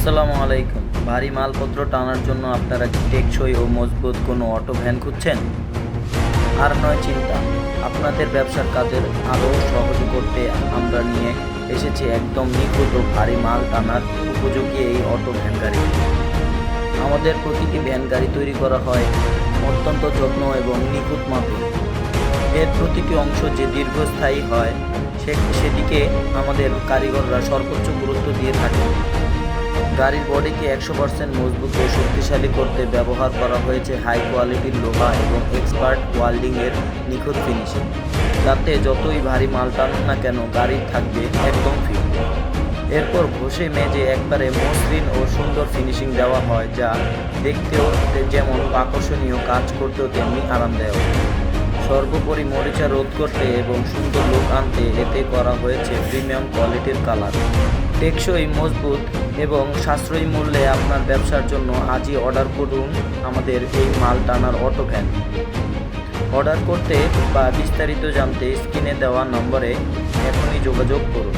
আসসালামু আলাইকুম। ভারী মালপত্র টানার জন্য আপনারা কি টেকসই ও মজবুত কোনো অটো ভ্যান খুঁজছেন? আর নয় চিন্তা, আপনাদের ব্যবসার কাজের আরও সহজ করতে আমরা নিয়ে এসেছি একদম নিখুঁত ও ভারী মাল টানার উপযোগী এই অটো ভ্যান গাড়ি। আমাদের প্রতিটি ভ্যান গাড়ি তৈরি করা হয় অত্যন্ত যত্ন এবং নিখুঁত মাপে। এর প্রতিটি অংশ যে দীর্ঘস্থায়ী হয় সেদিকে আমাদের কারিগররা সর্বোচ্চ গুরুত্ব দিয়ে থাকে। গাড়ির বডিকে 100% মজবুত ও শক্তিশালী করতে ব্যবহার করা হয়েছে হাই কোয়ালিটির লোহা এবং এক্সপার্ট ওয়েল্ডিংয়ের নিখুঁত ফিনিশিং, যাতে যতই ভারী মাল টানুন না কেন গাড়ি থাকবে একদম ফিট। এরপর ঘষে মেজে একবারে মসৃণ ও সুন্দর ফিনিশিং দেওয়া হয়, যা দেখতেও যেমন আকর্ষণীয়, কাজ করতেও তেমনি আরামদায়ক। সর্বোপরি মরিচা রোধ করতে এবং সুন্দর লুক আনতে এতে করা হয়েছে প্রিমিয়াম কোয়ালিটির কালার। টেকসই, মজবুত এবং সাশ্রয়ী মূল্যে আপনার ব্যবসার জন্য আজই অর্ডার করুন আমাদের এই মাল টানার অটো ভ্যান। অর্ডার করতে বা বিস্তারিত জানতে স্ক্রিনে দেওয়া নম্বরে এখনই যোগাযোগ করুন।